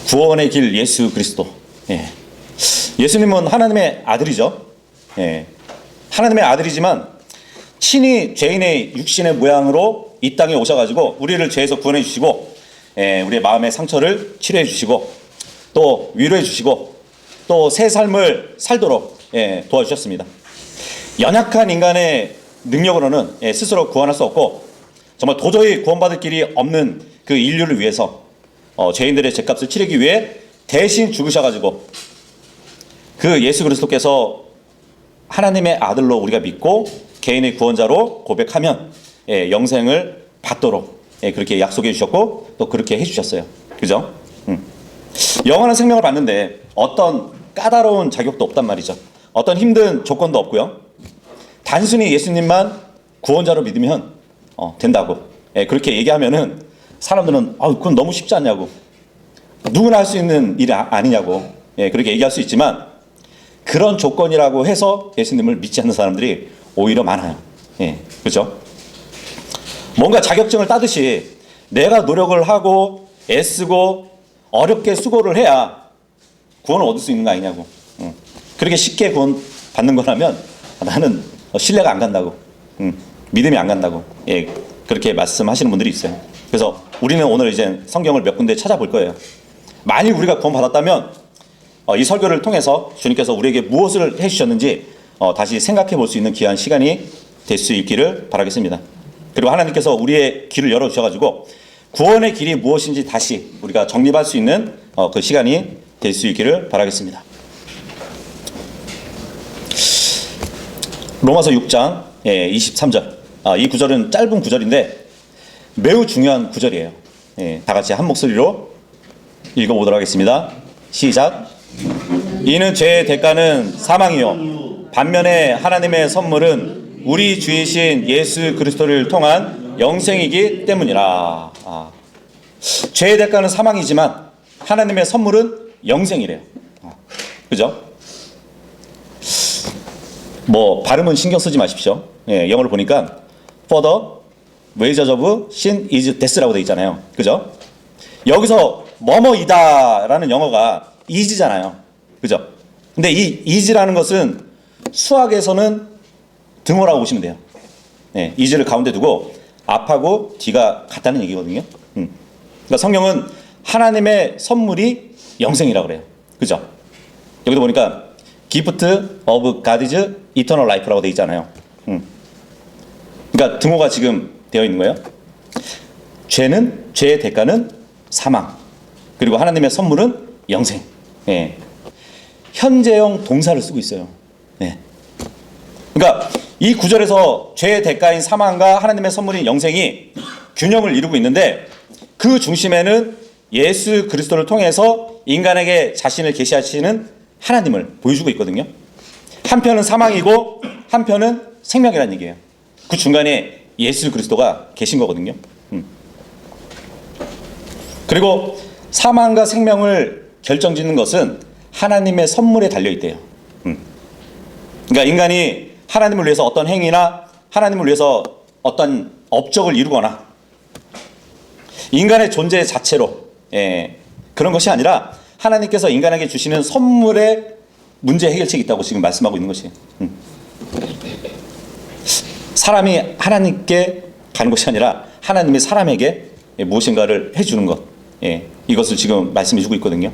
구원의 길 예수 그리스도. 예. 예수님은 하나님의 아들이죠. 예. 하나님의 아들이지만 친히 죄인의 육신의 모양으로 이 땅에 오셔가지고 우리를 죄에서 구원해 주시고, 예, 우리의 마음의 상처를 치료해 주시고 또 위로해 주시고 또 새 삶을 살도록, 예, 도와주셨습니다. 연약한 인간의 능력으로는, 예, 스스로 구원할 수 없고 정말 도저히 구원받을 길이 없는 그 인류를 위해서 죄인들의 죄값을 치르기 위해 대신 죽으셔가지고 그 예수 그리스도께서 하나님의 아들로 우리가 믿고 개인의 구원자로 고백하면, 예, 영생을 받도록, 예, 그렇게 약속해 주셨고 또 그렇게 해주셨어요. 그죠? 영원한 생명을 받는데 어떤 까다로운 자격도 없단 말이죠. 어떤 힘든 조건도 없고요. 단순히 예수님만 구원자로 믿으면 된다고, 예, 그렇게 얘기하면은 사람들은 그건 너무 쉽지 않냐고, 누구나 할 수 있는 일이 아니냐고, 예, 그렇게 얘기할 수 있지만 그런 조건이라고 해서 예수님을 믿지 않는 사람들이 오히려 많아요. 예, 그렇죠? 뭔가 자격증을 따듯이 내가 노력을 하고 애쓰고 어렵게 수고를 해야 구원을 얻을 수 있는 거 아니냐고. 그렇게 쉽게 구원 받는 거라면 나는 신뢰가 안 간다고, 믿음이 안 간다고, 예, 그렇게 말씀하시는 분들이 있어요. 그래서 우리는 오늘 이제 성경을 몇 군데 찾아볼 거예요. 만일 우리가 구원 받았다면 이 설교를 통해서 주님께서 우리에게 무엇을 해주셨는지 다시 생각해 볼 수 있는 귀한 시간이 될 수 있기를 바라겠습니다. 그리고 하나님께서 우리의 길을 열어주셔가지고 구원의 길이 무엇인지 다시 우리가 정립할 수 있는 그 시간이 될 수 있기를 바라겠습니다. 로마서 6장 23절. 이 구절은 짧은 구절인데 매우 중요한 구절이에요. 다 같이 한 목소리로 읽어보도록 하겠습니다. 시작. 이는 죄의 대가는 사망이요 반면에 하나님의 선물은 우리 주이신 예수 그리스도를 통한 영생이기 때문이라. 죄의 대가는 사망이지만 하나님의 선물은 영생이래요. 그죠? 뭐 발음은 신경 쓰지 마십시오. 예, 영어를 보니까 for the wages of sin is death라고 되어 있잖아요. 그죠? 여기서 뭐뭐이다라는 영어가 is잖아요. 그죠? 근데 이 is라는 것은 수학에서는 등호라고 보시면 돼요. 예, is를 가운데 두고 앞하고 뒤가 같다는 얘기거든요. 그러니까 성경은 하나님의 선물이 영생이라고 그래요. 그죠? 여기도 보니까 gift of God's eternal life라고 되어 있잖아요. 그러니까 등호가 지금 되어 있는 거예요. 죄의 대가는 사망, 그리고 하나님의 선물은 영생. 예. 현재형 동사를 쓰고 있어요. 예. 그러니까 이 구절에서 죄의 대가인 사망과 하나님의 선물인 영생이 균형을 이루고 있는데 그 중심에는 예수 그리스도를 통해서 인간에게 자신을 계시하시는 하나님을 보여주고 있거든요. 한편은 사망이고 한편은 생명이라는 얘기예요. 그 중간에 예수 그리스도가 계신 거거든요. 그리고 사망과 생명을 결정짓는 것은 하나님의 선물에 달려있대요. 그러니까 인간이 하나님을 위해서 어떤 행위나 하나님을 위해서 어떤 업적을 이루거나 인간의 존재 자체로, 예, 그런 것이 아니라 하나님께서 인간에게 주시는 선물에 문제 해결책이 있다고 지금 말씀하고 있는 것이에요. 사람이 하나님께 가는 것이 아니라 하나님이 사람에게 무엇인가를 해주는 것, 예, 이것을 지금 말씀해 주고 있거든요.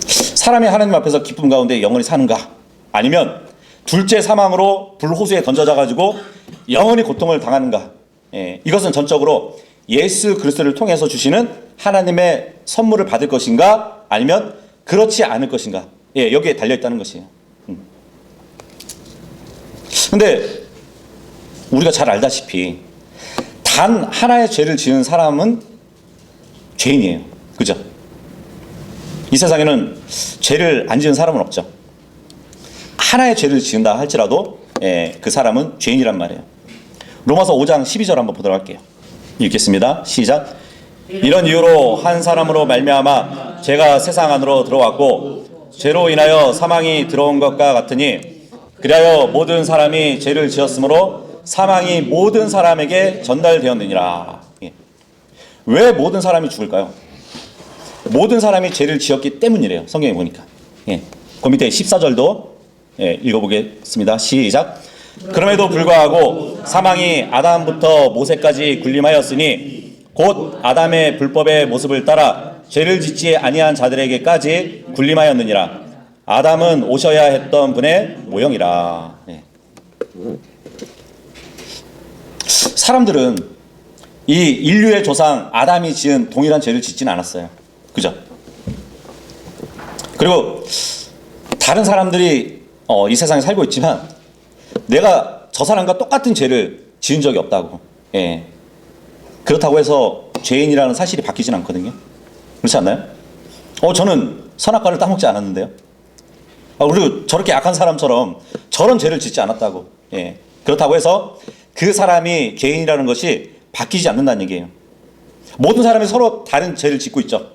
사람이 하나님 앞에서 기쁨 가운데 영원히 사는가, 아니면 둘째 사망으로 불호수에 던져져 가지고 영원히 고통을 당하는가, 예, 이것은 전적으로 예수 그리스도를 통해서 주시는 하나님의 선물을 받을 것인가 아니면 그렇지 않을 것인가, 예, 여기에 달려있다는 것이에요. 근데 우리가 잘 알다시피 단 하나의 죄를 지은 사람은 죄인이에요. 그죠? 이 세상에는 죄를 안 지은 사람은 없죠. 하나의 죄를 지은다 할지라도, 예, 그 사람은 죄인이란 말이에요. 로마서 5장 12절 한번 보도록 할게요. 읽겠습니다. 시작. 이런 이유로 한 사람으로 말미암아 죄가 세상 안으로 들어왔고 죄로 인하여 사망이 들어온 것과 같으니 그리하여 모든 사람이 죄를 지었으므로 사망이 모든 사람에게 전달되었느니라. 왜 모든 사람이 죽을까요? 모든 사람이 죄를 지었기 때문이래요. 성경에 보니까. 예. 그 밑에 14절도 읽어보겠습니다. 시작. 그럼에도 불구하고 사망이 아담부터 모세까지 군림하였으니 곧 아담의 불법의 모습을 따라 죄를 짓지 아니한 자들에게까지 군림하였느니라. 아담은 오셔야 했던 분의 모형이라. 예. 사람들은 이 인류의 조상 아담이 지은 동일한 죄를 짓지는 않았어요. 그죠? 그리고 다른 사람들이 이 세상에 살고 있지만 내가 저 사람과 똑같은 죄를 지은 적이 없다고. 예. 그렇다고 해서 죄인이라는 사실이 바뀌진 않거든요. 그렇지 않나요? 저는 선악과를 따먹지 않았는데요. 그리고 저렇게 악한 사람처럼 저런 죄를 짓지 않았다고. 예. 그렇다고 해서 그 사람이 죄인이라는 것이 바뀌지 않는다는 얘기예요. 모든 사람이 서로 다른 죄를 짓고 있죠.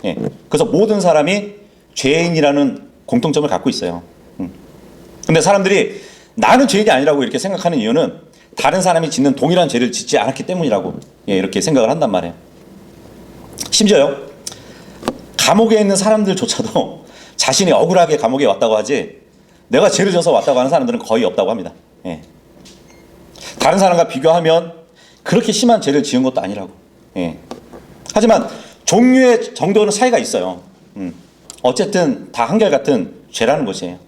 예. 그래서 모든 사람이 죄인이라는 공통점을 갖고 있어요. 근데 사람들이 나는 죄인이 아니라고 이렇게 생각하는 이유는 다른 사람이 짓는 동일한 죄를 짓지 않았기 때문이라고 이렇게 생각을 한단 말이에요. 심지어요, 감옥에 있는 사람들조차도 자신이 억울하게 감옥에 왔다고 하지 내가 죄를 져서 왔다고 하는 사람들은 거의 없다고 합니다. 예. 다른 사람과 비교하면 그렇게 심한 죄를 지은 것도 아니라고. 예. 하지만 종류의 정도는 차이가 있어요. 어쨌든 다 한결같은 죄라는 것이에요.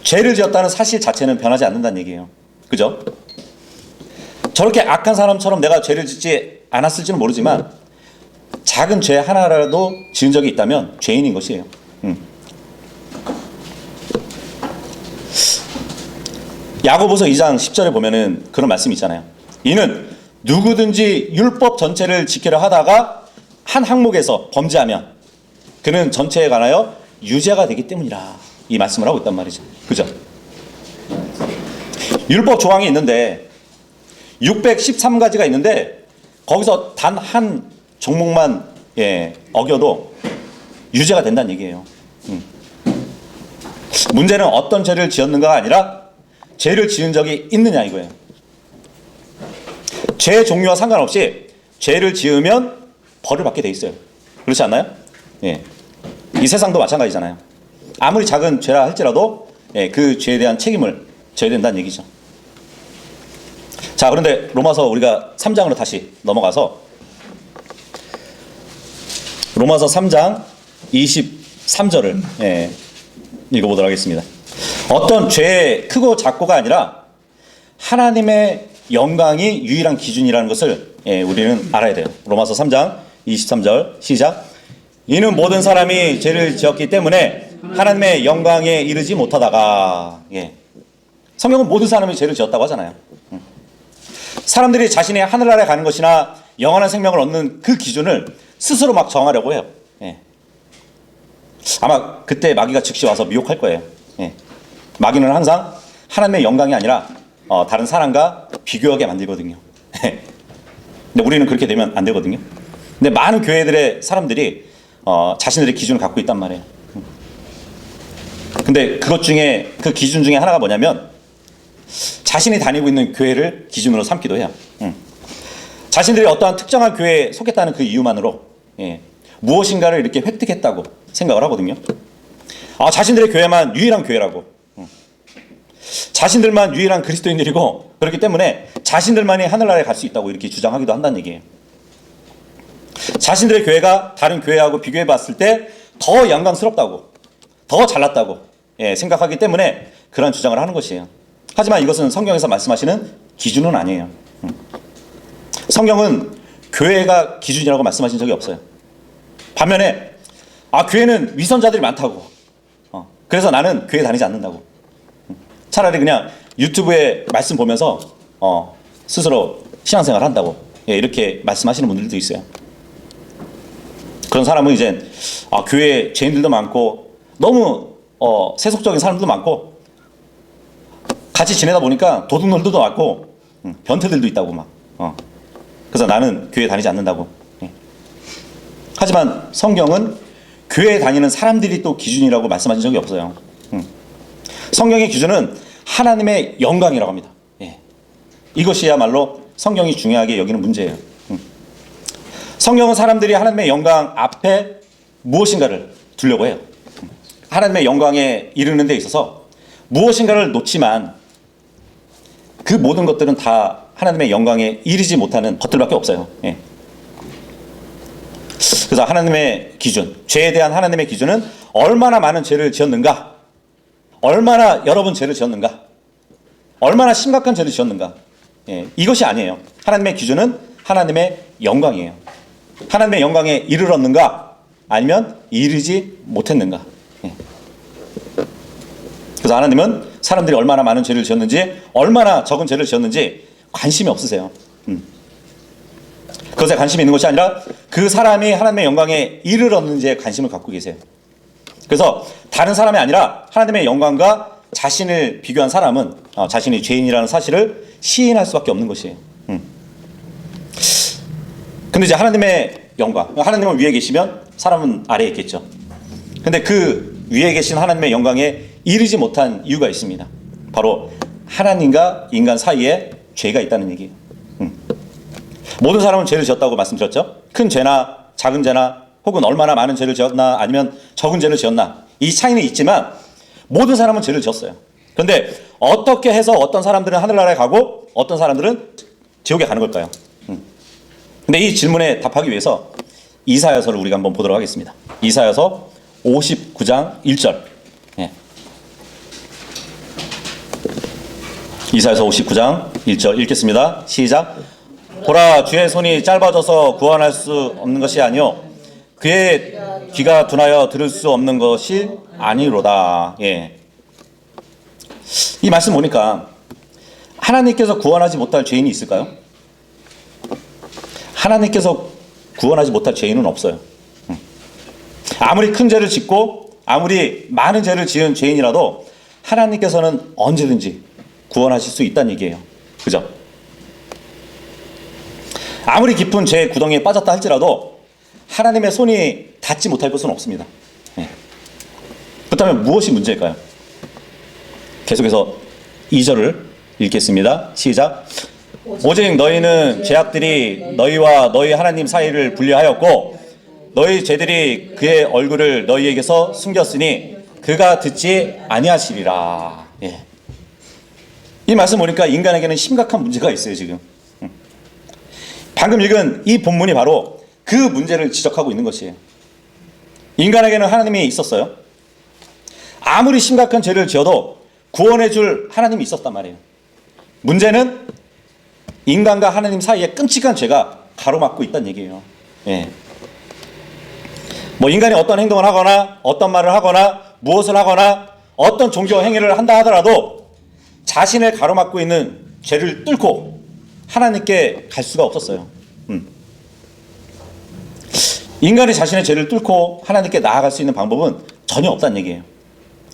죄를 지었다는 사실 자체는 변하지 않는다는 얘기예요. 그죠? 저렇게 악한 사람처럼 내가 죄를 짓지 않았을지는 모르지만 작은 죄 하나라도 지은 적이 있다면 죄인인 것이에요. 야고보서 2장 10절에 보면은 그런 말씀이 있잖아요. 이는 누구든지 율법 전체를 지키려 하다가 한 항목에서 범죄하면 그는 전체에 관하여 유죄가 되기 때문이라. 이 말씀을 하고 있단 말이죠. 그죠? 율법 조항이 있는데 613가지가 있는데 거기서 단 한 종목만 어겨도 유죄가 된다는 얘기예요. 문제는 어떤 죄를 지었는가가 아니라 죄를 지은 적이 있느냐 이거예요. 죄 종류와 상관없이 죄를 지으면 벌을 받게 돼 있어요. 그렇지 않나요? 예. 이 세상도 마찬가지잖아요. 아무리 작은 죄라 할지라도 그 죄에 대한 책임을 져야 된다는 얘기죠. 자, 그런데 로마서 우리가 3장으로 다시 넘어가서 로마서 3장 23절을 읽어보도록 하겠습니다. 어떤 죄의 크고 작고가 아니라 하나님의 영광이 유일한 기준이라는 것을 우리는 알아야 돼요. 로마서 3장 23절 시작. 이는 모든 사람이 죄를 지었기 때문에 하나님의 영광에 이르지 못하다가. 성경은 모든 사람이 죄를 지었다고 하잖아요. 사람들이 자신이 하늘나라에 가는 것이나 영원한 생명을 얻는 그 기준을 스스로 막 정하려고 해요. 아마 그때 마귀가 즉시 와서 미혹할 거예요. 마귀는 항상 하나님의 영광이 아니라 다른 사람과 비교하게 만들거든요. 근데 우리는 그렇게 되면 안 되거든요. 근데 많은 교회들의 사람들이 자신들의 기준을 갖고 있단 말이에요. 근데 그것 중에 그 기준 중에 하나가 뭐냐면 자신이 다니고 있는 교회를 기준으로 삼기도 해요. 자신들이 어떠한 특정한 교회에 속했다는 그 이유만으로 무엇인가를 이렇게 획득했다고 생각을 하거든요. 자신들의 교회만 유일한 교회라고, 자신들만 유일한 그리스도인들이고 그렇기 때문에 자신들만이 하늘나라에 갈 수 있다고 이렇게 주장하기도 한다는 얘기예요. 자신들의 교회가 다른 교회하고 비교해 봤을 때 더 영광스럽다고, 더 잘났다고 생각하기 때문에 그런 주장을 하는 것이에요. 하지만 이것은 성경에서 말씀하시는 기준은 아니에요. 성경은 교회가 기준이라고 말씀하신 적이 없어요. 반면에 교회는 위선자들이 많다고, 그래서 나는 교회 다니지 않는다고, 차라리 그냥 유튜브에 말씀 보면서 스스로 신앙생활 한다고 이렇게 말씀하시는 분들도 있어요. 그런 사람은 이제 교회에 죄인들도 많고 너무 세속적인 사람들도 많고 같이 지내다 보니까 도둑놈들도 많고 변태들도 있다고 막. 그래서 나는 교회 다니지 않는다고. 하지만 성경은 교회에 다니는 사람들이 또 기준이라고 말씀하신 적이 없어요. 성경의 기준은 하나님의 영광이라고 합니다. 이것이야말로 성경이 중요하게 여기는 문제예요. 성경은 사람들이 하나님의 영광 앞에 무엇인가를 두려고 해요. 하나님의 영광에 이르는 데 있어서 무엇인가를 놓지만 그 모든 것들은 다 하나님의 영광에 이르지 못하는 것들밖에 없어요. 예. 그래서 하나님의 기준, 죄에 대한 하나님의 기준은 얼마나 많은 죄를 지었는가, 얼마나 여러 번 죄를 지었는가, 얼마나 심각한 죄를 지었는가. 예. 이것이 아니에요. 하나님의 기준은 하나님의 영광이에요. 하나님의 영광에 이르렀는가 아니면 이르지 못했는가. 예. 그래서 하나님은 사람들이 얼마나 많은 죄를 지었는지, 얼마나 적은 죄를 지었는지 관심이 없으세요. 그것에 관심이 있는 것이 아니라 그 사람이 하나님의 영광에 이르렀는지에 관심을 갖고 계세요. 그래서 다른 사람이 아니라 하나님의 영광과 자신을 비교한 사람은 자신이 죄인이라는 사실을 시인할 수밖에 없는 것이에요. 근데 이제 하나님의 영광, 하나님은 위에 계시면 사람은 아래에 있겠죠. 근데 그 위에 계신 하나님의 영광에 이르지 못한 이유가 있습니다. 바로 하나님과 인간 사이에 죄가 있다는 얘기예요. 모든 사람은 죄를 지었다고 말씀드렸죠. 큰 죄나 작은 죄나 혹은 얼마나 많은 죄를 지었나 아니면 적은 죄를 지었나, 이 차이는 있지만 모든 사람은 죄를 지었어요. 그런데 어떻게 해서 어떤 사람들은 하늘나라에 가고 어떤 사람들은 지옥에 가는 걸까요? 근데 이 질문에 답하기 위해서 이사야서를 우리가 한번 보도록 하겠습니다. 이사야서 59장 1절. 예. 이사야서 59장 1절 읽겠습니다. 시작. 보라, 주의 손이 짧아져서 구원할 수 없는 것이 아니요 그의 귀가 둔하여 들을 수 없는 것이 아니로다. 예. 이 말씀 보니까 하나님께서 구원하지 못할 죄인이 있을까요? 하나님께서 구원하지 못할 죄인은 없어요. 아무리 큰 죄를 짓고 아무리 많은 죄를 지은 죄인이라도 하나님께서는 언제든지 구원하실 수 있다는 얘기예요. 그죠? 아무리 깊은 죄의 구덩이에 빠졌다 할지라도 하나님의 손이 닿지 못할 것은 없습니다. 예. 그렇다면 무엇이 문제일까요? 계속해서 2절을 읽겠습니다. 시작. 오직 너희는 죄악들이 너희와 너희 하나님 사이를 분리하였고 너희 죄들이 그의 얼굴을 너희에게서 숨겼으니 그가 듣지 아니하시리라. 예. 이 말씀 보니까 인간에게는 심각한 문제가 있어요. 지금 방금 읽은 이 본문이 바로 그 문제를 지적하고 있는 것이에요. 인간에게는 하나님이 있었어요. 아무리 심각한 죄를 지어도 구원해 줄 하나님이 있었단 말이에요. 문제는 인간과 하나님 사이에 끔찍한 죄가 가로막고 있다는 얘기예요. 예. 뭐 인간이 어떤 행동을 하거나 어떤 말을 하거나 무엇을 하거나 어떤 종교 행위를 한다 하더라도 자신을 가로막고 있는 죄를 뚫고 하나님께 갈 수가 없었어요. 인간이 자신의 죄를 뚫고 하나님께 나아갈 수 있는 방법은 전혀 없다는 얘기예요.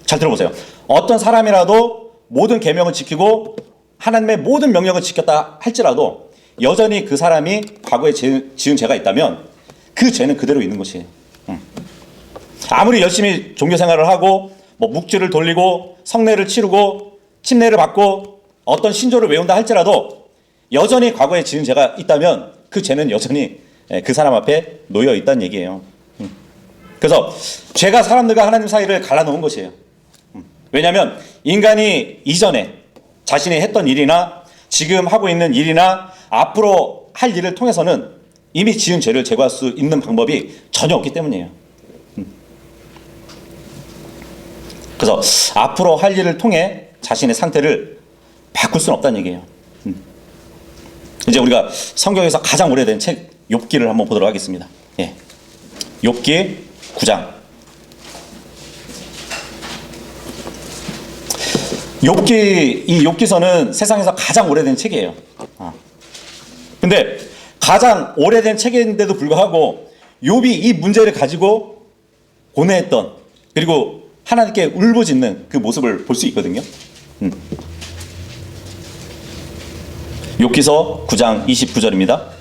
잘 들어보세요. 어떤 사람이라도 모든 계명을 지키고 하나님의 모든 명령을 지켰다 할지라도 여전히 그 사람이 과거에 지은 죄가 있다면 그 죄는 그대로 있는 것이에요. 아무리 열심히 종교 생활을 하고 뭐 묵주를 돌리고 성례를 치르고 침례를 받고 어떤 신조를 외운다 할지라도 여전히 과거에 지은 죄가 있다면 그 죄는 여전히 그 사람 앞에 놓여 있다는 얘기예요. 그래서 죄가 사람들과 하나님 사이를 갈라놓은 것이에요. 왜냐하면 인간이 이전에 자신이 했던 일이나 지금 하고 있는 일이나 앞으로 할 일을 통해서는 이미 지은 죄를 제거할 수 있는 방법이 전혀 없기 때문이에요. 그래서 앞으로 할 일을 통해 자신의 상태를 바꿀 수는 없다는 얘기예요. 이제 우리가 성경에서 가장 오래된 책 욥기를 한번 보도록 하겠습니다. 예. 욥기 9장. 이 욥기서는 세상에서 가장 오래된 책이에요. 근데 가장 오래된 책인데도 불구하고 욥이 이 문제를 가지고 고뇌했던, 그리고 하나님께 울부짖는 그 모습을 볼 수 있거든요. 욥기서 9장 29절입니다.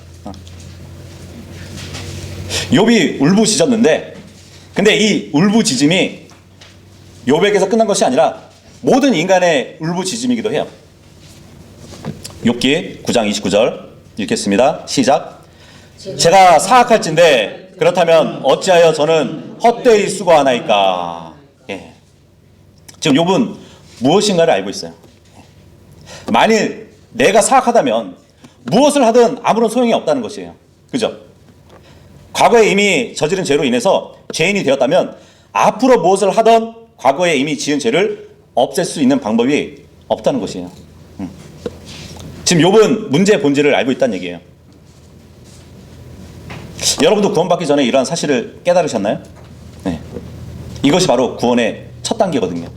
욥이 울부짖었는데, 근데 이 울부짖음이 욥에게서 끝난 것이 아니라 모든 인간의 울부짖음이기도 해요. 욥기 9장 29절 읽겠습니다. 시작. 제가 사악할진대 그렇다면 어찌하여 저는 헛되이 수고하나이까. 예. 지금 욥은 무엇인가를 알고 있어요. 만일 내가 사악하다면 무엇을 하든 아무런 소용이 없다는 것이에요. 그죠? 과거에 이미 저지른 죄로 인해서 죄인이 되었다면 앞으로 무엇을 하던 과거에 이미 지은 죄를 없앨 수 있는 방법이 없다는 것이에요. 지금 욥은 문제의 본질을 알고 있다는 얘기예요. 여러분도 구원받기 전에 이러한 사실을 깨달으셨나요? 네. 이것이 바로 구원의 첫 단계거든요.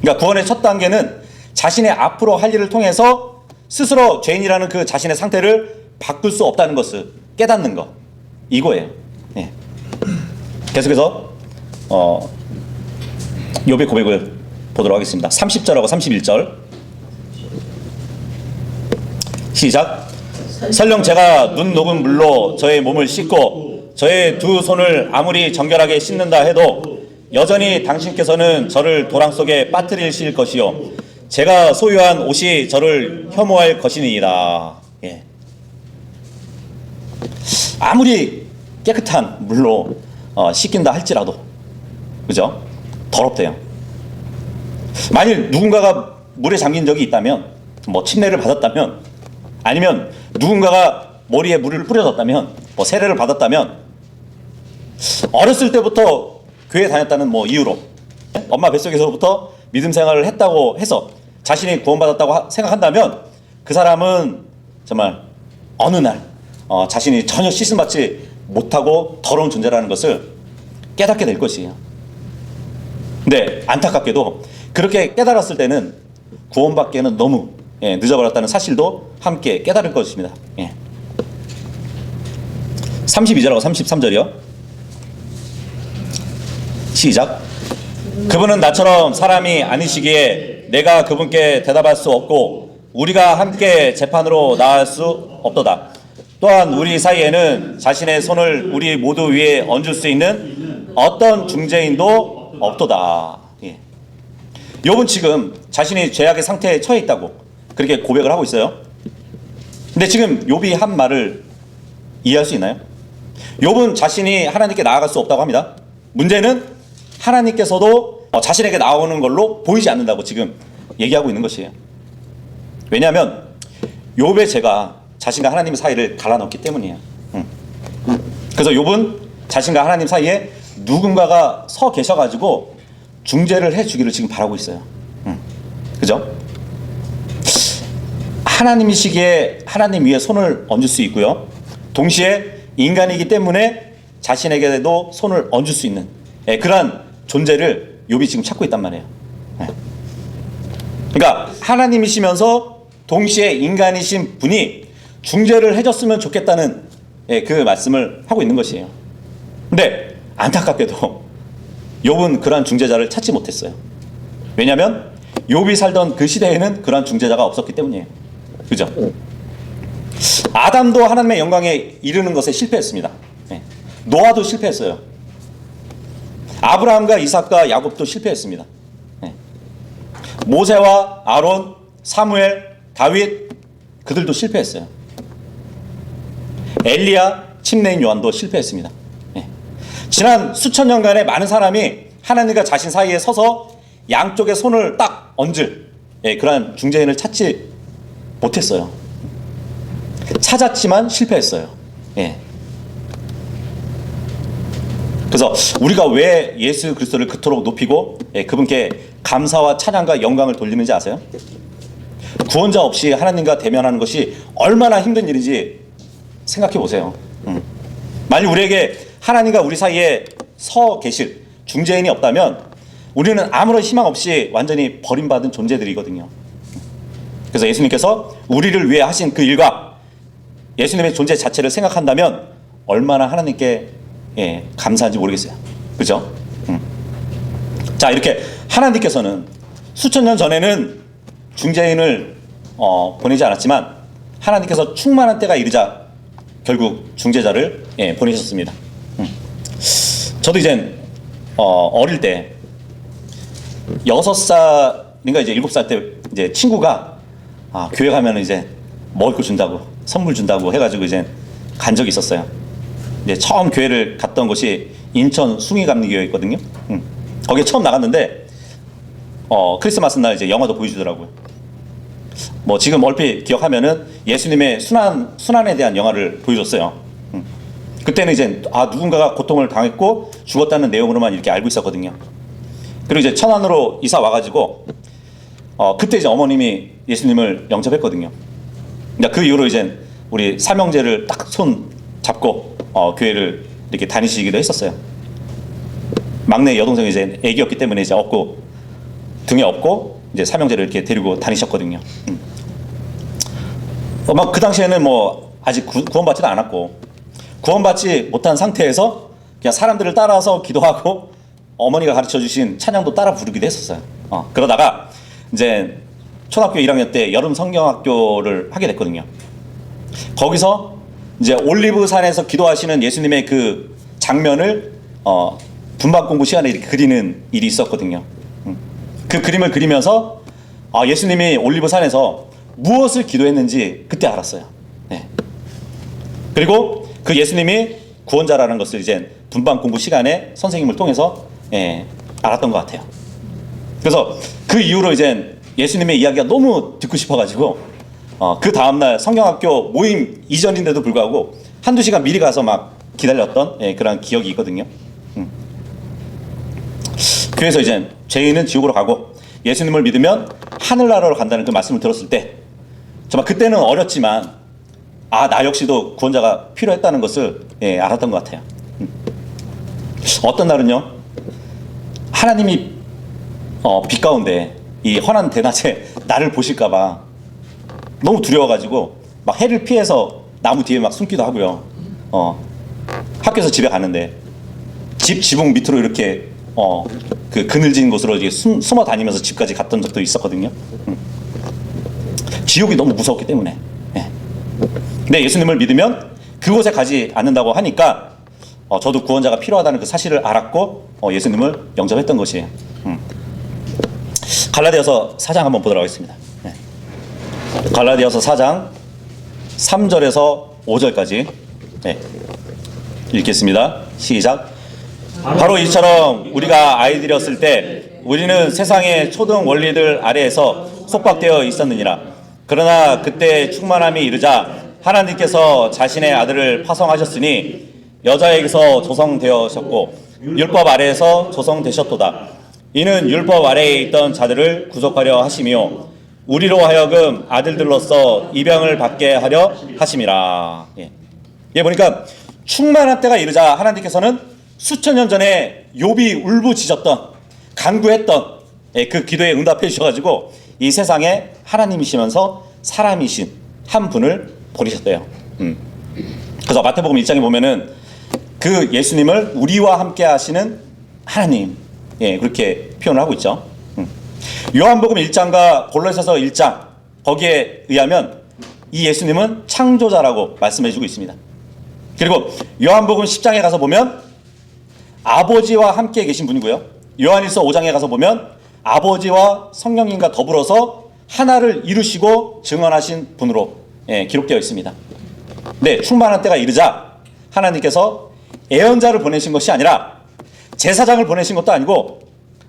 그러니까 구원의 첫 단계는 자신의 앞으로 할 일을 통해서 스스로 죄인이라는 그 자신의 상태를 바꿀 수 없다는 것을 깨닫는 것, 이거예요. 네. 계속해서 욥의 고백을 보도록 하겠습니다. 30절하고 31절 시작. 설령 제가 눈 녹은 물로 저의 몸을 씻고 저의 두 손을 아무리 정결하게 씻는다 해도 여전히 당신께서는 저를 도랑 속에 빠뜨리실 것이요 제가 소유한 옷이 저를 혐오할 것이니이다. 예. 아무리 깨끗한 물로 씻긴다 할지라도, 그죠? 더럽대요. 만일 누군가가 물에 잠긴 적이 있다면, 뭐 침례를 받았다면, 아니면 누군가가 머리에 물을 뿌려졌다면, 뭐 세례를 받았다면, 어렸을 때부터 교회 다녔다는 뭐 이유로 엄마 뱃속에서부터 믿음 생활을 했다고 해서 자신이 구원받았다고 생각한다면 그 사람은 정말 어느 날 자신이 전혀 씻음받지 못하고 더러운 존재라는 것을 깨닫게 될 것이에요. 근데 안타깝게도 그렇게 깨달았을 때는 구원받기에는 너무 늦어버렸다는 사실도 함께 깨달을 것입니다. 32절하고 33절이요. 시작. 그분은 나처럼 사람이 아니시기에 내가 그분께 대답할 수 없고 우리가 함께 재판으로 나갈 수 없도다. 또한 우리 사이에는 자신의 손을 우리 모두 위에 얹을 수 있는 어떤 중재인도 없도다. 욥은 지금 자신이 죄악의 상태에 처해 있다고 그렇게 고백을 하고 있어요. 근데 지금 욥이 한 말을 이해할 수 있나요? 욥은 자신이 하나님께 나아갈 수 없다고 합니다. 문제는 하나님께서도 자신에게 나오는 걸로 보이지 않는다고 지금 얘기하고 있는 것이에요. 왜냐하면 욥의 죄가 자신과 하나님 사이를 갈라놓기 때문이에요. 그래서 욥은 자신과 하나님 사이에 누군가가 서 계셔가지고 중재를 해주기를 지금 바라고 있어요. 그죠? 하나님이시기에 하나님 위에 손을 얹을 수 있고요. 동시에 인간이기 때문에 자신에게도 손을 얹을 수 있는 그러한 존재를 욥이 지금 찾고 있단 말이에요. 그러니까 하나님이시면서 동시에 인간이신 분이 중재를 해줬으면 좋겠다는 그 말씀을 하고 있는 것이에요. 근데 안타깝게도 욥은 그러한 중재자를 찾지 못했어요. 왜냐하면 욥이 살던 그 시대에는 그러한 중재자가 없었기 때문이에요. 그죠? 아담도 하나님의 영광에 이르는 것에 실패했습니다. 노아도 실패했어요. 아브라함과 이삭과 야곱도 실패했습니다. 모세와 아론, 사무엘, 다윗 그들도 실패했어요. 엘리야, 침례인 요한도 실패했습니다. 지난 수천 년간의 많은 사람이 하나님과 자신 사이에 서서 양쪽에 손을 딱 얹을 그러한 중재인을 찾지 못했어요. 찾았지만 실패했어요. 그래서 우리가 왜 예수 그리스도를 그토록 높이고 그분께 감사와 찬양과 영광을 돌리는지 아세요? 구원자 없이 하나님과 대면하는 것이 얼마나 힘든 일인지 생각해 보세요. 만약 우리에게 하나님과 우리 사이에 서 계실 중재인이 없다면 우리는 아무런 희망 없이 완전히 버림받은 존재들이거든요. 그래서 예수님께서 우리를 위해 하신 그 일과 예수님의 존재 자체를 생각한다면 얼마나 하나님께 감사한지 모르겠어요. 그죠? 자, 이렇게 하나님께서는 수천 년 전에는 중재인을 보내지 않았지만 하나님께서 충만한 때가 이르자 결국 중재자를 보내셨습니다. 저도 이제 어릴 때 6살인가 이제 7살 때 이제 친구가 교회 가면 이제 먹을 거 준다고 선물 준다고 해가지고 이제 간 적이 있었어요. 이제 처음 교회를 갔던 곳이 인천 숭의감리교회였거든요. 거기에 처음 나갔는데 크리스마스 날 이제 영화도 보여주더라고요. 뭐 지금 얼핏 기억하면은 예수님의 순환에 대한 영화를 보여줬어요. 그때는 이제 누군가가 고통을 당했고 죽었다는 내용으로만 이렇게 알고 있었거든요. 그리고 이제 천안으로 이사 와가지고 그때 이제 어머님이 예수님을 영접했거든요. 그러니까 그 이후로 이제 우리 삼형제를 딱 손 잡고 교회를 이렇게 다니시기도 했었어요. 막내 여동생이 이제 애기였기 때문에 이제 등에 업고 이제 삼형제를 이렇게 데리고 다니셨거든요. 막 그 당시에는 뭐 아직 구원받지도 않았고 구원받지 못한 상태에서 그냥 사람들을 따라서 기도하고 어머니가 가르쳐 주신 찬양도 따라 부르기도 했었어요. 그러다가 이제 초등학교 1학년 때 여름 성경학교를 하게 됐거든요. 거기서 이제 올리브산에서 기도하시는 예수님의 그 장면을 분반 공부 시간에 이렇게 그리는 일이 있었거든요. 그 그림을 그리면서 예수님이 올리브산에서 무엇을 기도했는지 그때 알았어요. 네. 그리고 그 예수님이 구원자라는 것을 이제 분반 공부 시간에 선생님을 통해서 알았던 것 같아요. 그래서 그 이후로 이제 예수님의 이야기가 너무 듣고 싶어가지고 그 다음날 성경학교 모임 이전인데도 불구하고 한두 시간 미리 가서 막 기다렸던 그런 기억이 있거든요. 그래서 이제 죄인은 지옥으로 가고 예수님을 믿으면 하늘나라로 간다는 그 말씀을 들었을 때 정말 그때는 어렸지만 나 역시도 구원자가 필요했다는 것을 알았던 것 같아요. 어떤 날은요, 하나님이 빛 가운데 이 환한 대낮에 나를 보실까봐 너무 두려워가지고 막 해를 피해서 나무 뒤에 막 숨기도 하고요. 학교에서 집에 가는데 집 지붕 밑으로 이렇게 그 그늘진 곳으로 이제 숨어 다니면서 집까지 갔던 적도 있었거든요. 지옥이 너무 무서웠기 때문에. 근데 예수님을 믿으면 그곳에 가지 않는다고 하니까 저도 구원자가 필요하다는 그 사실을 알았고 예수님을 영접했던 것이에요. 갈라디아서 4장 한번 보도록 하겠습니다. 갈라디아서 4장 3절에서 5절까지 읽겠습니다. 시작. 바로 이처럼 우리가 아이들이었을 때 우리는 세상의 초등 원리들 아래에서 속박되어 있었느니라. 그러나 그때 충만함이 이르자 하나님께서 자신의 아들을 파송하셨으니 여자에게서 조성되었고 율법 아래에서 조성되셨도다. 이는 율법 아래에 있던 자들을 구속하려 하심이요 우리로 하여금 아들들로서 입양을 받게 하려 하심이라. 보니까 충만한 때가 이르자 하나님께서는 수천 년 전에 욥이 울부짖었던 간구했던 그 기도에 응답해 주셔가지고 이 세상에 하나님이시면서 사람이신 한 분을 보내셨대요. 그래서 마태복음 1장에 보면은 그 예수님을 우리와 함께 하시는 하나님, 그렇게 표현을 하고 있죠. 요한복음 1장과 골로새서 1장 거기에 의하면 이 예수님은 창조자라고 말씀해 주고 있습니다. 그리고 요한복음 10장에 가서 보면 아버지와 함께 계신 분이고요. 요한일서 5장에 가서 보면 아버지와 성령님과 더불어서 하나를 이루시고 증언하신 분으로 기록되어 있습니다. 네, 충만한 때가 이르자 하나님께서 예언자를 보내신 것이 아니라 제사장을 보내신 것도 아니고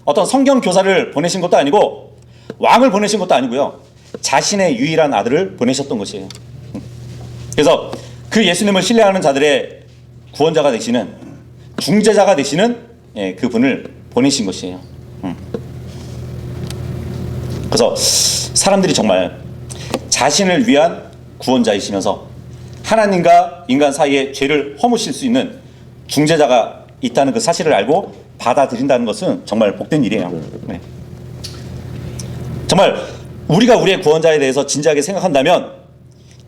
어떤 성경 교사를 보내신 것도 아니고 왕을 보내신 것도 아니고요. 자신의 유일한 아들을 보내셨던 것이에요. 그래서 그 예수님을 신뢰하는 자들의 구원자가 되시는 중재자가 되시는 그분을 보내신 것이에요. 그래서 사람들이 정말 자신을 위한 구원자이시면서 하나님과 인간 사이에 죄를 허무실 수 있는 중재자가 있다는 그 사실을 알고 받아들인다는 것은 정말 복된 일이에요. 정말 우리가 우리의 구원자에 대해서 진지하게 생각한다면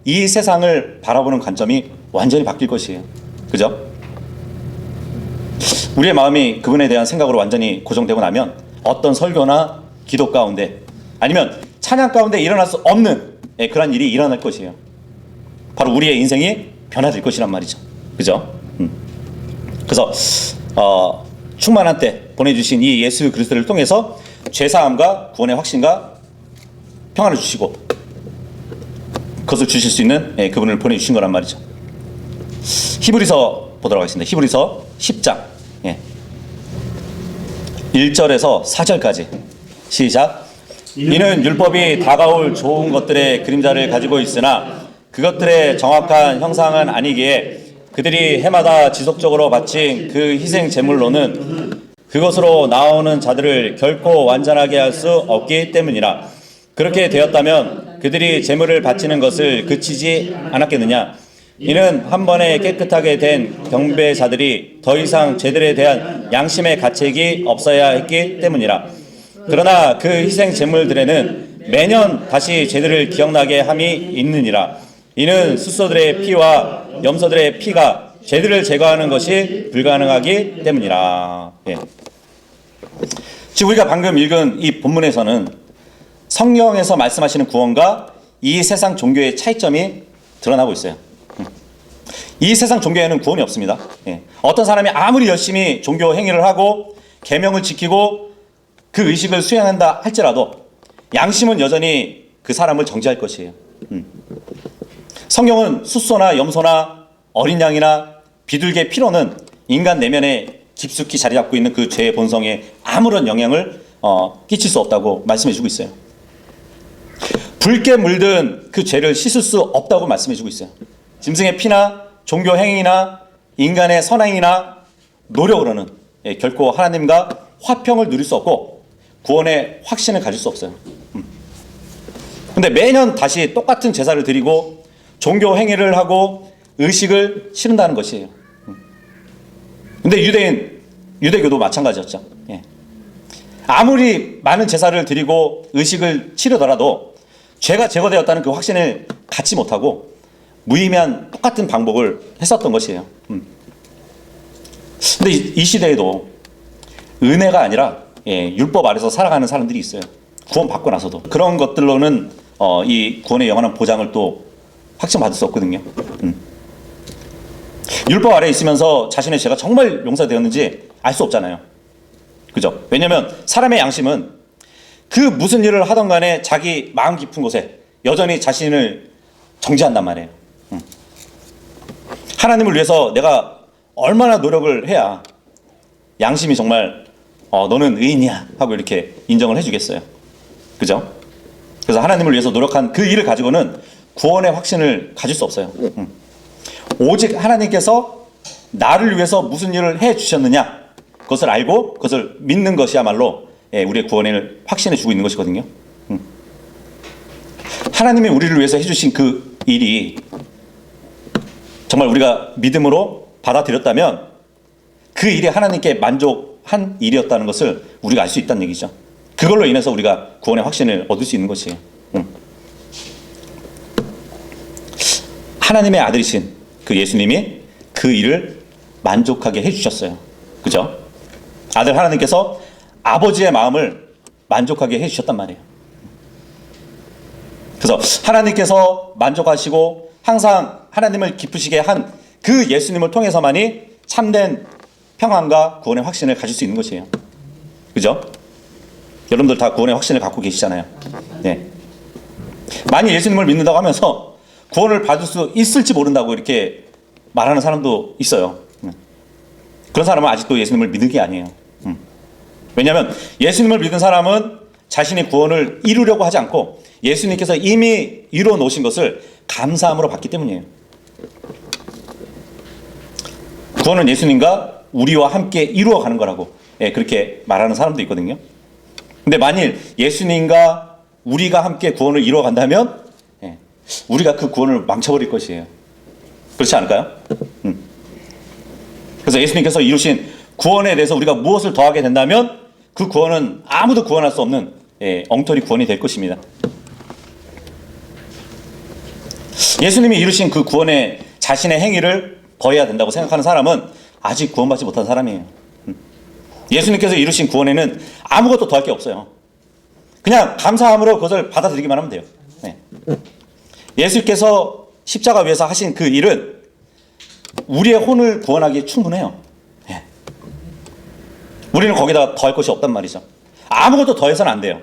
이 세상을 바라보는 관점이 완전히 바뀔 것이에요. 그죠? 우리의 마음이 그분에 대한 생각으로 완전히 고정되고 나면 어떤 설교나 기도 가운데 아니면 찬양 가운데 일어날 수 없는 그런 일이 일어날 것이에요. 바로 우리의 인생이 변화될 것이란 말이죠. 그죠? 그래서 충만한 때 보내주신 이 예수 그리스도를 통해서 죄사함과 구원의 확신과 평안을 주시고 그것을 주실 수 있는 그분을 보내주신 거란 말이죠. 히브리서 보도록 하겠습니다. 히브리서 10장 1절에서 4절까지 시작. 이는 율법이 다가올 좋은 것들의 그림자를 가지고 있으나 그것들의 정확한 형상은 아니기에 그들이 해마다 지속적으로 바친 그 희생 제물로는 그것으로 나오는 자들을 결코 완전하게 할 수 없기 때문이라. 그렇게 되었다면 그들이 제물을 바치는 것을 그치지 않았겠느냐. 이는 한 번에 깨끗하게 된 경배자들이 더 이상 제들에 대한 양심의 가책이 없어야 했기 때문이라. 그러나 그 희생 제물들에는 매년 다시 제들을 기억나게 함이 있느니라. 이는 숫소들의 피와 염소들의 피가 죄들을 제거하는 것이 불가능하기 때문이라. 지금 우리가 방금 읽은 이 본문에서는 성경에서 말씀하시는 구원과 이 세상 종교의 차이점이 드러나고 있어요. 이 세상 종교에는 구원이 없습니다. 어떤 사람이 아무리 열심히 종교 행위를 하고 계명을 지키고 그 의식을 수행한다 할지라도 양심은 여전히 그 사람을 정죄할 것이에요. 성경은 숫소나 염소나 어린 양이나 비둘기의 피로는 인간 내면에 깊숙이 자리 잡고 있는 그 죄의 본성에 아무런 영향을 끼칠 수 없다고 말씀해 주고 있어요. 붉게 물든 그 죄를 씻을 수 없다고 말씀해 주고 있어요. 짐승의 피나 종교 행위나 인간의 선행이나 노력으로는 결코 하나님과 화평을 누릴 수 없고 구원의 확신을 가질 수 없어요. 근데 매년 다시 똑같은 제사를 드리고 종교 행위를 하고 의식을 치른다는 것이에요. 근데 유대교도 마찬가지였죠. 아무리 많은 제사를 드리고 의식을 치르더라도 죄가 제거되었다는 그 확신을 갖지 못하고 무의미한 똑같은 방법을 했었던 것이에요. 근데 이 시대에도 은혜가 아니라 율법 아래서 살아가는 사람들이 있어요. 구원 받고 나서도 그런 것들로는 이 구원의 영원한 보장을 또 확증받을 수 없거든요. 율법 아래에 있으면서 자신의 죄가 정말 용서되었는지 알 수 없잖아요. 그죠? 왜냐하면 사람의 양심은 그 무슨 일을 하던 간에 자기 마음 깊은 곳에 여전히 자신을 정죄한단 말이에요. 하나님을 위해서 내가 얼마나 노력을 해야 양심이 정말 너는 의인이야 하고 이렇게 인정을 해주겠어요. 그죠? 그래서 하나님을 위해서 노력한 그 일을 가지고는 구원의 확신을 가질 수 없어요. 오직 하나님께서 나를 위해서 무슨 일을 해주셨느냐 그것을 알고 그것을 믿는 것이야말로 우리의 구원을 확신해 주고 있는 것이거든요. 하나님이 우리를 위해서 해주신 그 일이 정말 우리가 믿음으로 받아들였다면 그 일이 하나님께 만족한 일이었다는 것을 우리가 알 수 있다는 얘기죠. 그걸로 인해서 우리가 구원의 확신을 얻을 수 있는 것이에요. 하나님의 아들이신 그 예수님이 그 일을 만족하게 해주셨어요. 그죠? 아들 하나님께서 아버지의 마음을 만족하게 해주셨단 말이에요. 그래서 하나님께서 만족하시고 항상 하나님을 기쁘시게 한 그 예수님을 통해서만이 참된 평안과 구원의 확신을 가질 수 있는 것이에요. 그죠? 여러분들 다 구원의 확신을 갖고 계시잖아요. 만일 예수님을 믿는다고 하면서 구원을 받을 수 있을지 모른다고 이렇게 말하는 사람도 있어요. 그런 사람은 아직도 예수님을 믿는 게 아니에요. 왜냐하면 예수님을 믿은 사람은 자신의 구원을 이루려고 하지 않고 예수님께서 이미 이루어 놓으신 것을 감사함으로 받기 때문이에요. 구원은 예수님과 우리와 함께 이루어가는 거라고 그렇게 말하는 사람도 있거든요. 근데 만일 예수님과 우리가 함께 구원을 이루어간다면 우리가 그 구원을 망쳐버릴 것이에요. 그렇지 않을까요? 그래서 예수님께서 이루신 구원에 대해서 우리가 무엇을 더하게 된다면 그 구원은 아무도 구원할 수 없는 엉터리 구원이 될 것입니다. 예수님이 이루신 그 구원에 자신의 행위를 더해야 된다고 생각하는 사람은 아직 구원받지 못한 사람이에요. 예수님께서 이루신 구원에는 아무것도 더할 게 없어요. 그냥 감사함으로 그것을 받아들이기만 하면 돼요. 예수께서 십자가 위에서 하신 그 일은 우리의 혼을 구원하기에 충분해요. 우리는 거기다 더할 것이 없단 말이죠. 아무것도 더해서는 안 돼요.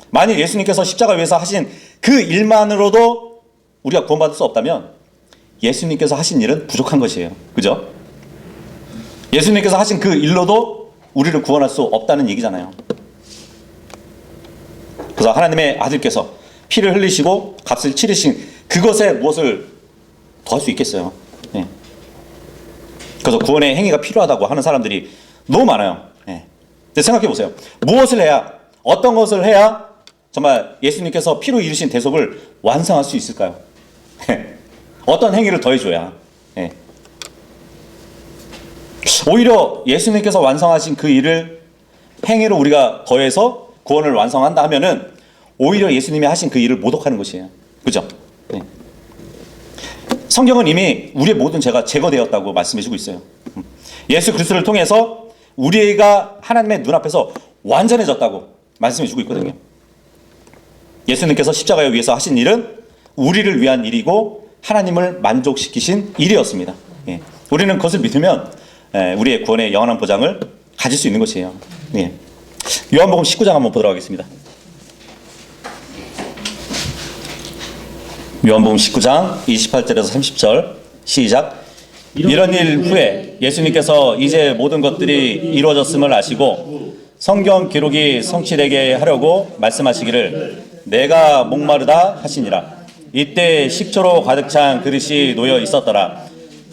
만일 예수님께서 십자가 위에서 하신 그 일만으로도 우리가 구원받을 수 없다면 예수님께서 하신 일은 부족한 것이에요. 그죠? 예수님께서 하신 그 일로도 우리를 구원할 수 없다는 얘기잖아요. 그래서 하나님의 아들께서 피를 흘리시고 값을 치르신 그것에 무엇을 더 할 수 있겠어요? 예. 그래서 구원의 행위가 필요하다고 하는 사람들이 너무 많아요. 예. 근데 생각해 보세요. 무엇을 해야, 어떤 것을 해야 정말 예수님께서 피로 이루신 대속을 완성할 수 있을까요? 어떤 행위를 더해줘야? 예. 오히려 예수님께서 완성하신 그 일을 행위로 우리가 더해서 구원을 완성한다 하면은 오히려 예수님이 하신 그 일을 모독하는 것이에요. 그죠? 네. 성경은 이미 우리의 모든 죄가 제거되었다고 말씀해주고 있어요. 예수 그리스도를 통해서 우리가 하나님의 눈앞에서 완전해졌다고 말씀해주고 있거든요. 예수님께서 십자가에 위해서 하신 일은 우리를 위한 일이고 하나님을 만족시키신 일이었습니다. 예. 우리는 그것을 믿으면 우리의 구원의 영원한 보장을 가질 수 있는 것이에요. 예. 요한복음 19장 한번 보도록 하겠습니다. 요한복음 19장 28절에서 30절 시작. 이런 일 후에 예수님께서 이제 모든 것들이 이루어졌음을 아시고 성경 기록이 성취되게 하려고 말씀하시기를 내가 목마르다 하시니라. 이때 식초로 가득 찬 그릇이 놓여 있었더라.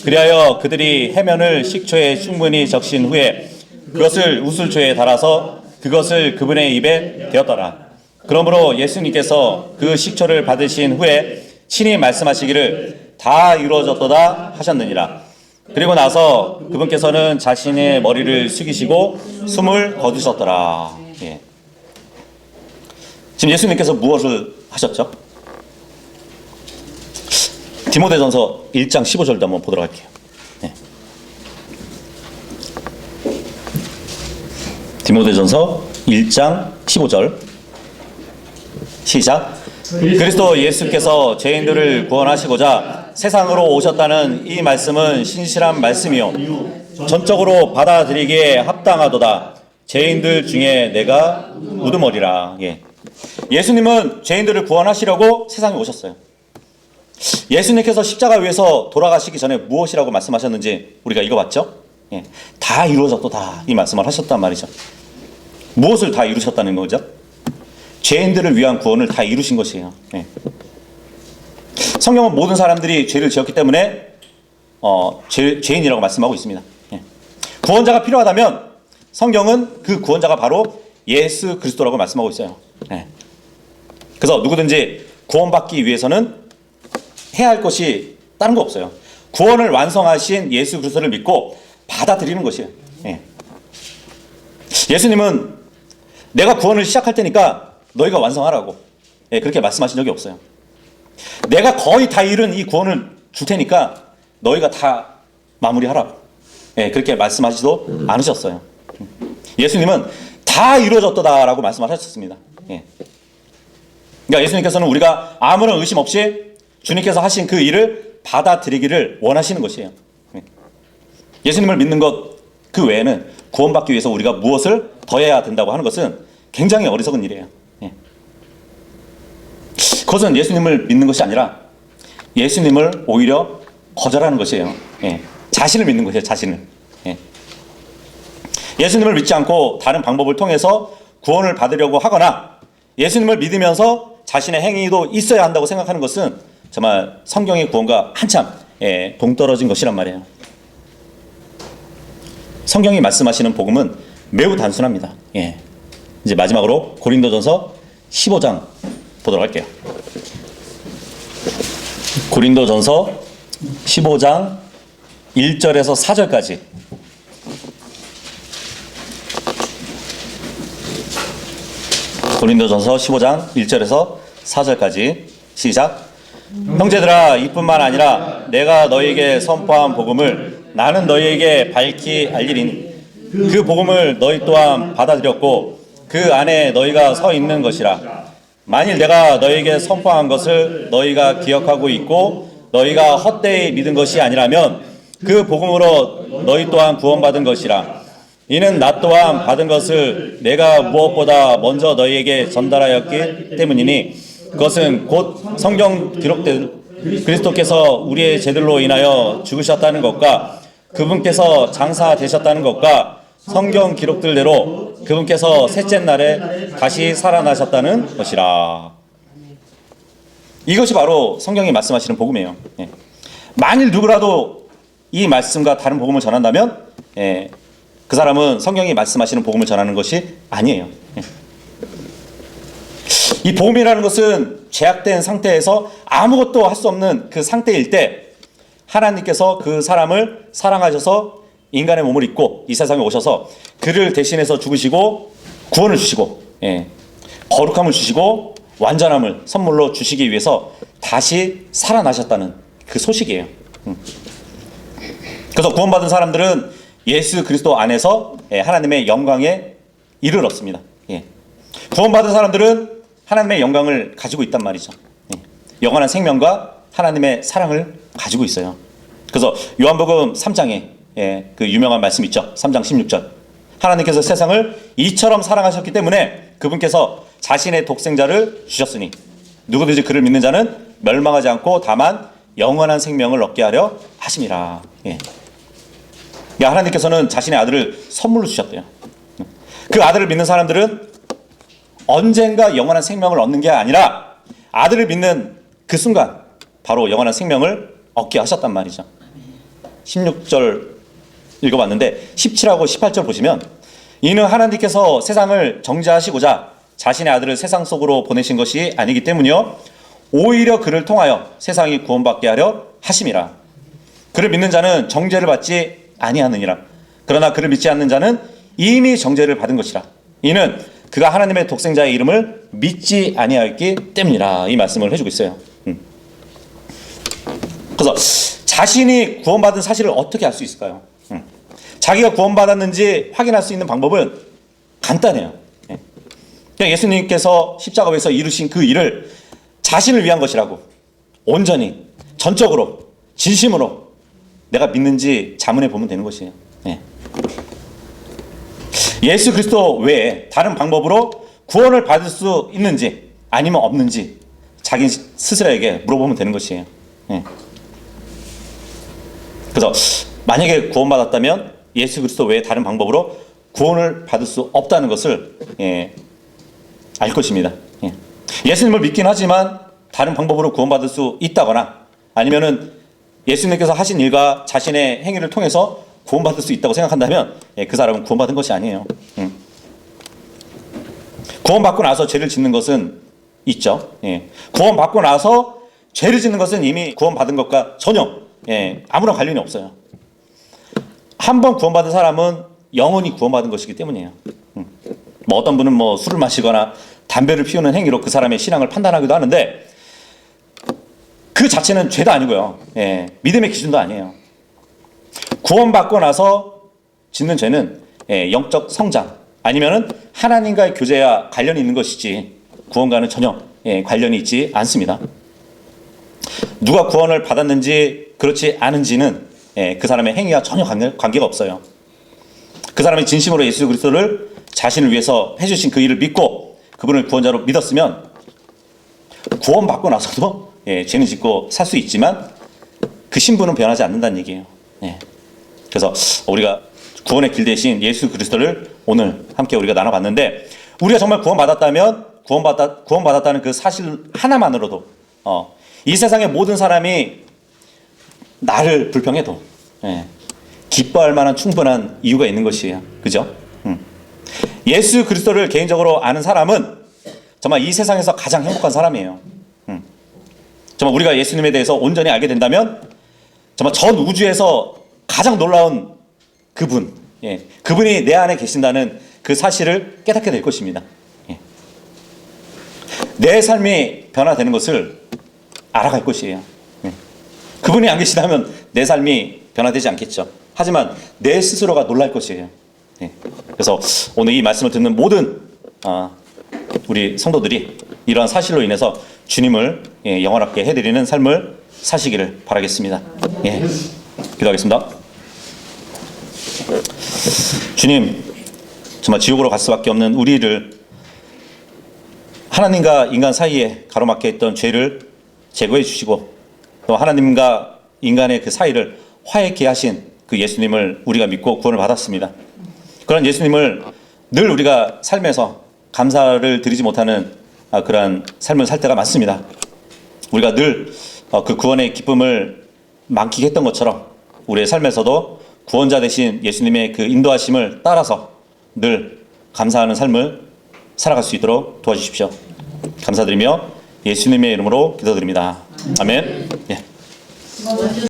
그리하여 그들이 해면을 식초에 충분히 적신 후에 그것을 우슬초에 달아서 그것을 그분의 입에 대었더라. 그러므로 예수님께서 그 식초를 받으신 후에 친히 말씀하시기를 다 이루어졌도다 하셨느니라. 그리고 나서 그분께서는 자신의 머리를 숙이시고 숨을 거두셨더라. 예. 지금 예수님께서 무엇을 하셨죠? 디모데전서 1장 15절도 한번 보도록 할게요. 예. 디모데전서 1장 15절 시작. 그리스도 예수께서 죄인들을 구원하시고자 세상으로 오셨다는 이 말씀은 신실한 말씀이요 전적으로 받아들이기에 합당하도다. 죄인들 중에 내가 우두머리라. 예. 예수님은 죄인들을 구원하시려고 세상에 오셨어요. 예수님께서 십자가 위에서 돌아가시기 전에 무엇이라고 말씀하셨는지 우리가 읽어봤죠? 예. 다 이루어졌도다 이 말씀을 하셨단 말이죠. 무엇을 다 이루셨다는 거죠? 죄인들을 위한 구원을 다 이루신 것이에요. 예. 성경은 모든 사람들이 죄를 지었기 때문에 죄인이라고 말씀하고 있습니다. 예. 구원자가 필요하다면 성경은 그 구원자가 바로 예수 그리스도라고 말씀하고 있어요. 예. 그래서 누구든지 구원받기 위해서는 해야 할 것이 다른 거 없어요. 구원을 완성하신 예수 그리스도를 믿고 받아들이는 것이에요. 예. 예수님은 내가 구원을 시작할 테니까 너희가 완성하라고 그렇게 말씀하신 적이 없어요. 내가 거의 다 이룬 이 구원을 줄 테니까 너희가 다 마무리하라고 그렇게 말씀하시지도 않으셨어요. 예수님은 다 이루어졌다라고 말씀하셨습니다. 그러니까 예수님께서는 우리가 아무런 의심 없이 주님께서 하신 그 일을 받아들이기를 원하시는 것이에요. 예수님을 믿는 것 그 외에는 구원받기 위해서 우리가 무엇을 더해야 된다고 하는 것은 굉장히 어리석은 일이에요. 그것은 예수님을 믿는 것이 아니라 예수님을 오히려 거절하는 것이에요. 자신을 믿는 것이에요. 자신을. 예수님을 믿지 않고 다른 방법을 통해서 구원을 받으려고 하거나 예수님을 믿으면서 자신의 행위도 있어야 한다고 생각하는 것은 정말 성경의 구원과 한참 동떨어진 것이란 말이에요. 성경이 말씀하시는 복음은 매우 단순합니다. 이제 마지막으로 고린도전서 15장 보도록 할게요. 고린도전서 15장 1절에서 4절까지 고린도전서 15장 1절에서 4절까지 시작. 형제들아 이뿐만 아니라 내가 너희에게 선포한 복음을 나는 너희에게 밝히 알리리니 그 복음을 너희 또한 받아들였고 그 안에 너희가 서 있는 것이라. 만일 내가 너희에게 선포한 것을 너희가 기억하고 있고 너희가 헛되이 믿은 것이 아니라면 그 복음으로 너희 또한 구원받은 것이라. 이는 나 또한 받은 것을 내가 무엇보다 먼저 너희에게 전달하였기 때문이니 그것은 곧 성경 기록된 그리스도께서 우리의 죄들로 인하여 죽으셨다는 것과 그분께서 장사되셨다는 것과 성경 기록들대로 그분께서 셋째 날에 다시 살아나셨다는 것이라. 이것이 바로 성경이 말씀하시는 복음이에요. 예. 만일 누구라도 이 말씀과 다른 복음을 전한다면 그 사람은 성경이 말씀하시는 복음을 전하는 것이 아니에요. 예. 이 복음이라는 것은 죄악된 상태에서 아무것도 할 수 없는 그 상태일 때 하나님께서 그 사람을 사랑하셔서 인간의 몸을 입고 이 세상에 오셔서 그를 대신해서 죽으시고 구원을 주시고 거룩함을 주시고 완전함을 선물로 주시기 위해서 다시 살아나셨다는 그 소식이에요. 그래서 구원받은 사람들은 예수 그리스도 안에서 하나님의 영광에 이르렀습니다. 구원받은 사람들은 하나님의 영광을 가지고 있단 말이죠. 영원한 생명과 하나님의 사랑을 가지고 있어요. 그래서 요한복음 3장에 그 유명한 말씀 있죠. 3장 16절. 하나님께서 세상을 이처럼 사랑하셨기 때문에 그분께서 자신의 독생자를 주셨으니 누구든지 그를 믿는 자는 멸망하지 않고 다만 영원한 생명을 얻게 하려 하심이라. 하나님께서는 자신의 아들을 선물로 주셨대요. 그 아들을 믿는 사람들은 언젠가 영원한 생명을 얻는 게 아니라 아들을 믿는 그 순간 바로 영원한 생명을 얻게 하셨단 말이죠. 16절 읽어봤는데 17하고 18절 보시면 이는 하나님께서 세상을 정죄하시고자 자신의 아들을 세상 속으로 보내신 것이 아니기 때문이요 오히려 그를 통하여 세상이 구원받게 하려 하심이라. 그를 믿는 자는 정죄를 받지 아니하느니라. 그러나 그를 믿지 않는 자는 이미 정죄를 받은 것이라. 이는 그가 하나님의 독생자의 이름을 믿지 아니하였기 때문이라. 이 말씀을 해주고 있어요. 그래서 자신이 구원받은 사실을 어떻게 알 수 있을까요? 자기가 구원받았는지 확인할 수 있는 방법은 간단해요. 그냥 예수님께서 십자가에서 이루신 그 일을 자신을 위한 것이라고 온전히 전적으로 진심으로 내가 믿는지 자문해 보면 되는 것이에요. 예수 그리스도 외에 다른 방법으로 구원을 받을 수 있는지 아니면 없는지 자기 스스로에게 물어보면 되는 것이에요. 그래서 만약에 구원받았다면 예수 그리스도 외에 다른 방법으로 구원을 받을 수 없다는 것을 알 것입니다. 예수님을 믿긴 하지만 다른 방법으로 구원받을 수 있다거나 아니면은 예수님께서 하신 일과 자신의 행위를 통해서 구원받을 수 있다고 생각한다면 그 사람은 구원받은 것이 아니에요. 구원받고 나서 죄를 짓는 것은 있죠. 구원받고 나서 죄를 짓는 것은 이미 구원받은 것과 전혀 아무런 관련이 없어요. 한 번 구원받은 사람은 영원히 구원받은 것이기 때문이에요. 뭐 어떤 분은 뭐 술을 마시거나 담배를 피우는 행위로 그 사람의 신앙을 판단하기도 하는데 그 자체는 죄도 아니고요. 믿음의 기준도 아니에요. 구원받고 나서 짓는 죄는 영적 성장 아니면은 하나님과의 교제와 관련이 있는 것이지 구원과는 전혀 관련이 있지 않습니다. 누가 구원을 받았는지 그렇지 않은지는 그 사람의 행위와 전혀 관계가 없어요. 그 사람이 진심으로 예수 그리스도를 자신을 위해서 해주신 그 일을 믿고 그분을 구원자로 믿었으면 구원받고 나서도 죄는 짓고 살 수 있지만 그 신분은 변하지 않는다는 얘기예요. 그래서 우리가 구원의 길 대신 예수 그리스도를 오늘 함께 우리가 나눠봤는데 우리가 정말 구원받았다면 구원받았다는 그 사실 하나만으로도 이 세상의 모든 사람이 나를 불평해도 기뻐할 만한 충분한 이유가 있는 것이에요. 그죠? 예수 그리스도를 개인적으로 아는 사람은 정말 이 세상에서 가장 행복한 사람이에요. 정말 우리가 예수님에 대해서 온전히 알게 된다면 정말 전 우주에서 가장 놀라운 그분, 그분이 내 안에 계신다는 그 사실을 깨닫게 될 것입니다. 내 삶이 변화되는 것을 알아갈 것이에요. 그분이 안 계시다면 내 삶이 변화되지 않겠죠. 하지만 내 스스로가 놀랄 것이에요. 그래서 오늘 이 말씀을 듣는 모든 우리 성도들이 이러한 사실로 인해서 주님을 영원하게 해드리는 삶을 사시기를 바라겠습니다. 기도하겠습니다. 주님, 정말 지옥으로 갈 수밖에 없는 우리를 하나님과 인간 사이에 가로막혀 있던 죄를 제거해 주시고 또 하나님과 인간의 그 사이를 화해케 하신 그 예수님을 우리가 믿고 구원을 받았습니다. 그런 예수님을 늘 우리가 삶에서 감사를 드리지 못하는 그러한 삶을 살 때가 많습니다. 우리가 늘 그 구원의 기쁨을 만끽했던 것처럼 우리의 삶에서도 구원자 되신 예수님의 그 인도하심을 따라서 늘 감사하는 삶을 살아갈 수 있도록 도와주십시오. 감사드리며 예수님의 이름으로 기도드립니다. 아멘. 예.